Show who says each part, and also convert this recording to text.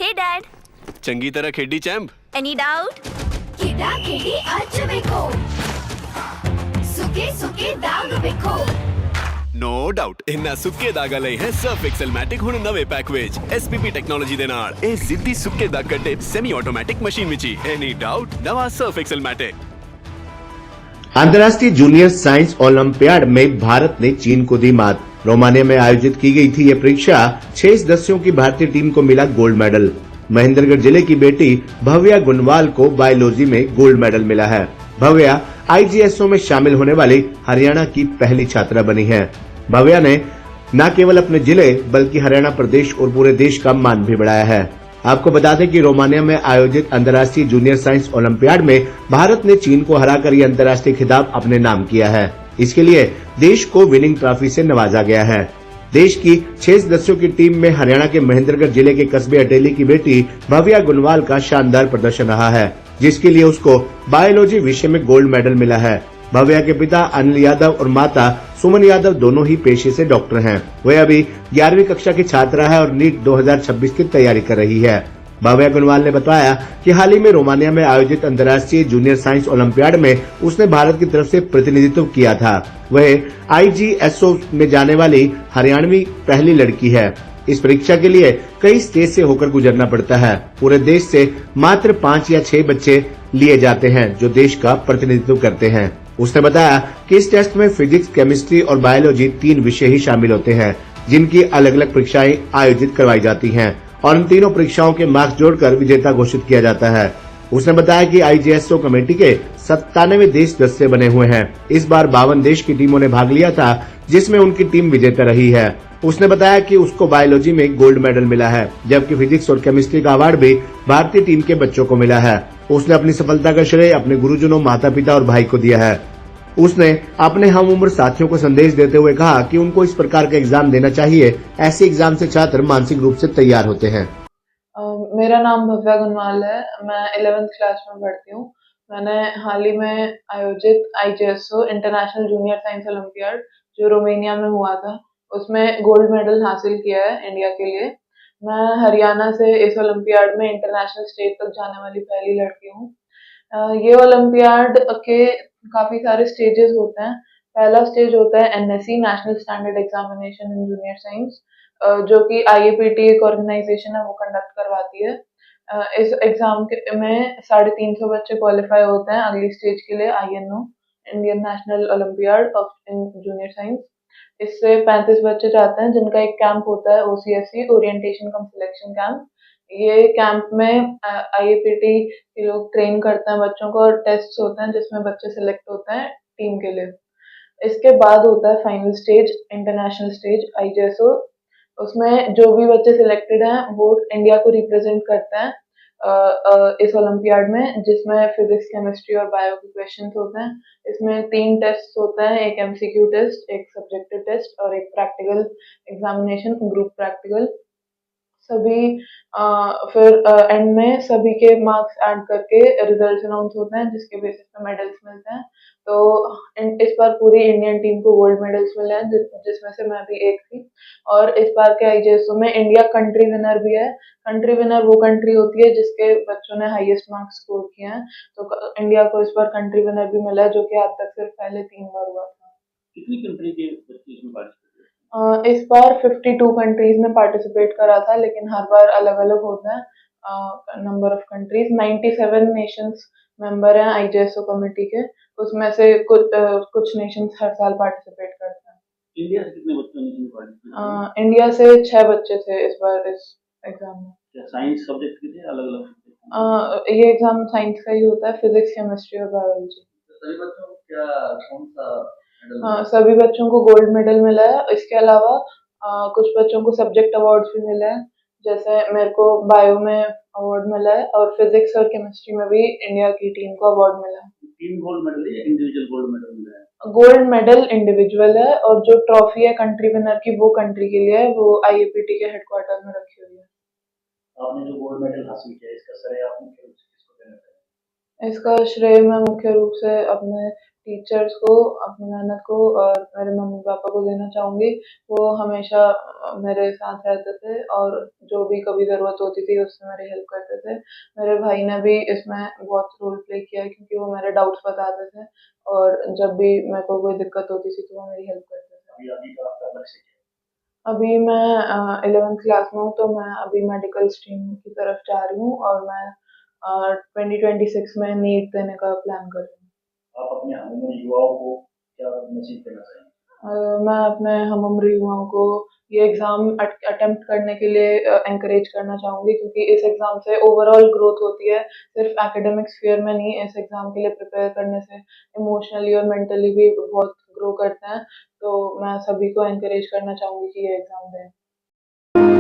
Speaker 1: Hey Dad,
Speaker 2: ਚੰਗੀ ਤਰ੍ਹਾਂ ਖੇਡੀ ਚੈਂਪ।
Speaker 1: any doubt?
Speaker 3: ਕਿੱਦਾਂ ਖੇਡੀ ਅੱਜ ਵੇਖੋ ਸੁੱਕੇ ਸੁੱਕੇ ਦਾਗ ਵੇਖੋ
Speaker 2: ਨੋ ਡਾਊਟ ਇਹਨਾਂ ਸੁੱਕੇ ਦਾਗਾਂ ਲਈ ਹੈ ਸਰਫ ਐਕਸਲਮੈਟਿਕ ਹੁਣ ਨਵੇਂ ਪੈਕ ਵਿੱਚ SPP ਟੈਕਨੋਲੋਜੀ ਦੇ ਨਾਲ ਇਹ ਜ਼ਿੱਦੀ ਸੁੱਕੇ ਦਾਗ ਕੱਢੇ ਸੈਮੀ ਆਟੋਮੈटिक मशीन ਵਿੱਚ ਹੀ ਐਨੀ ਡਾਊਟ नवा सर्फ एक्सलमैटिक।
Speaker 4: अंतर्राष्ट्रीय जूनियर साइंस ओलंपियाड में भारत ने चीन को दी मात। रोमानिया में आयोजित की गई थी ये परीक्षा। 6 सदस्यों की भारतीय टीम को मिला गोल्ड मेडल। महेंद्रगढ़ जिले की बेटी भव्या गुनवाल को बायोलॉजी में गोल्ड मेडल मिला है। भव्या IGSO में शामिल होने वाली हरियाणा की पहली छात्रा बनी है। भव्या ने न केवल अपने जिले बल्कि हरियाणा प्रदेश और पूरे देश का मान भी बढ़ाया है। आपको बता दें कि रोमानिया में आयोजित अंतर्राष्ट्रीय जूनियर साइंस ओलंपियाड में भारत ने चीन को हराकर ये अंतर्राष्ट्रीय खिताब अपने नाम किया है। इसके लिए देश को विनिंग ट्रॉफी से नवाजा गया है। देश की 6 सदस्यों की टीम में हरियाणा के महेंद्रगढ़ जिले के कस्बे अटेली की बेटी भव्या गुनवाल का शानदार प्रदर्शन रहा है, जिसके लिए उसको बायोलॉजी विषय में गोल्ड मेडल मिला है। भव्या के पिता अनिल यादव और माता सुमन यादव दोनों ही पेशे से डॉक्टर हैं। वह अभी 11वीं कक्षा की छात्रा है और नीट 2026 की तैयारी कर रही है। भव्या गुनवाल ने बताया कि हाल ही में रोमानिया में आयोजित अंतर्राष्ट्रीय जूनियर साइंस ओलंपियाड में उसने भारत की तरफ से प्रतिनिधित्व किया था। वह IGSO में जाने वाली हरियाणवी पहली लड़की है। इस परीक्षा के लिए कई स्टेज से होकर गुजरना पड़ता है। पूरे देश से मात्र 5 या 6 बच्चे लिए जाते हैं जो देश का प्रतिनिधित्व करते हैं। उसने बताया कि इस टेस्ट में फिजिक्स, केमिस्ट्री और बायोलॉजी 3 विषय ही शामिल होते हैं, जिनकी अलग अलग परीक्षाएं आयोजित करवाई जाती हैं और इन तीनों परीक्षाओं के मार्क्स जोड़कर विजेता घोषित किया जाता है। उसने बताया कि IGSO कमेटी के 97 देश सदस्य बने हुए हैं। इस बार 52 देश की टीमों ने भाग लिया था, जिसमें उनकी टीम विजेता रही है। उसने बताया कि उसको बायोलॉजी में गोल्ड मेडल मिला है, जबकि फिजिक्स और केमिस्ट्री का अवार्ड भी भारतीय टीम के बच्चों को मिला है। उसने अपनी सफलता का श्रेय अपने गुरुजनों, माता पिता और भाई को दिया है। उसने अपने हम उम्र साथियों को संदेश देते हुए कहा कि उनको इस प्रकार का एग्जाम देना चाहिए। ऐसे एग्जाम से छात्र मानसिक रूप से तैयार होते हैं।
Speaker 5: मेरा नाम भव्या गुनवाल है। मैं 11th क्लास में पढ़ती हूँ। मैंने हाल ही में आयोजित IGSO international junior science olympiad जो रोमानिया में हुआ था, उसमें गोल्ड मेडल हासिल किया है इंडिया के लिए। मैं हरियाणा से इस ओलंपियाड में इंटरनेशनल स्टेज तक जाने वाली पहली लड़की हूँ। ये ओलंपियाड के काफी सारे स्टेजेस होते हैं। पहला स्टेज होता है NSE national standard examination in junior science, जो कि IAPT एक ऑर्गेनाइजेशन है, वो कंडक्ट करवाती है। इस एग्जाम में 350 बच्चे क्वालिफाई होते हैं अगली स्टेज के लिए, INO Indian national olympiad of in junior science. इससे 35 बच्चे जाते हैं, जिनका एक कैंप होता है OCSC ओरिएंटेशन कम सिलेक्शन कैंप। ये कैंप में IAPT के लोग ट्रेन करते हैं बच्चों को और टेस्ट होते हैं जिसमें बच्चे सिलेक्ट होते हैं टीम के लिए। इसके बाद होता है final stage, international stage IGSO। उसमें जो भी बच्चे सिलेक्टेड हैं वो इंडिया को रिप्रेजेंट करते हैं इस ओलंपियाड में, जिसमें फिजिक्स, केमिस्ट्री और बायो के क्वेश्चंस होते हैं। इसमें 3 टेस्ट होते हैं, एक MCQ टेस्ट, एक सब्जेक्टिव टेस्ट और एक प्रैक्टिकल एग्जामिनेशन, ग्रुप प्रैक्टिकल। सभी फिर एंड में सभी के मार्क्स ऐड करके रिजल्ट अनाउंस होते हैं, जिसके बेसिस पे मेडल्स मिलते हैं। तो इस बार पूरी इंडियन टीम को गोल्ड मेडल्स मिले हैं, जिसमें से मैं भी एक थी। और इस बार के IGSO में इंडिया कंट्री विनर भी है। कंट्री विनर वो कंट्री होती है जिसके बच्चों ने हाईएस्ट मार्क्स स्कोर किए हैं। तो इंडिया को इस बार कंट्री विनर भी मिला है, जो कि आज तक सिर्फ पहले 3 बार हुआ था।
Speaker 6: कितनी कंट्री के बच्चे इसमें पार्टिसिपेट?
Speaker 5: इस बार 52 कंट्रीज ने पार्टिसिपेट करा था, लेकिन हर बार अलग अलग होता है number of countries. 97 Nations member हैं IGSO कमेटी के, उसमें से कुछ नेशंस हर साल पार्टिसिपेट करते हैं।
Speaker 6: इंडिया से कितने बच्चों ने इसमें पार्टिसिपेट?
Speaker 5: इंडिया से 6 बच्चे थे इस बार इस एग्जाम में।
Speaker 6: क्या साइंस सब्जेक्ट के थे, अलग अलग?
Speaker 5: ये एग्जाम साइंस का ही होता है, फिजिक्स, केमिस्ट्री और बायोलॉजी।
Speaker 6: सभी बच्चों को क्या कौन सा मेडल?
Speaker 5: हाँ, सभी बच्चों को गोल्ड मेडल मिला है। इसके अलावा कुछ बच्चों को सब्जेक्ट अवार्ड्स भी मिले हैं, जैसे मेरे को बायो में अवार्ड मिला है और फिजिक्स और केमिस्ट्री में भी इंडिया की टीम को अवार्ड मिला है।
Speaker 6: टीम गोल्ड मेडल है या इंडिविजुअल गोल्ड मेडल मिला है?
Speaker 5: गोल्ड मेडल इंडिविजुअल है और जो ट्रॉफी है कंट्री विनर की, वो कंट्री के लिए है, वो IAPT के हेडक्वार्टर में रखी हुई है।
Speaker 6: आपने जो गोल्ड मेडल हासिल किया, इसका श्रेय आप मुख्य रूप से किसको देना चाहेंगे?
Speaker 5: इसका श्रेय मैं मुख्य रूप से अपने टीचर्स को, अपनी मेहनत को और मेरे मम्मी-पापा को देना चाहूँगी। वो हमेशा मेरे साथ रहते थे और जो भी कभी ज़रूरत होती थी उससे मेरी हेल्प करते थे। मेरे भाई ने भी इसमें बहुत रोल प्ले किया है क्योंकि वो मेरे डाउट्स बताते थे और जब भी मेरे को कोई दिक्कत होती थी तो वो मेरी हेल्प करते थे।
Speaker 6: अभी आगे का आपका लक्ष्य क्या
Speaker 5: अभी मैं 11th क्लास में हूँ तो मैं अभी मेडिकल स्ट्रीम की तरफ जा रही हूँ और मैं 2026 में नीट देने का प्लान कर रही हूँ।
Speaker 6: है? आप अपने हम उम्र युवाओं को क्या मैसेज देना चाहेंगे?
Speaker 5: मैं अपने हम उम्र युवाओं को ये एग्ज़ाम अटेम्प्ट करने के लिए एनकरेज करना चाहूँगी क्योंकि इस एग्ज़ाम से ओवरऑल ग्रोथ होती है, सिर्फ एकेडमिक स्फीयर में नहीं, इस एग्ज़ाम के लिए प्रिपेयर करने से इमोशनली और मेंटली भी बहुत ग्रो करते हैं। तो मैं सभी को एनकरेज करना चाहूँगी कि ये एग्ज़ाम दें।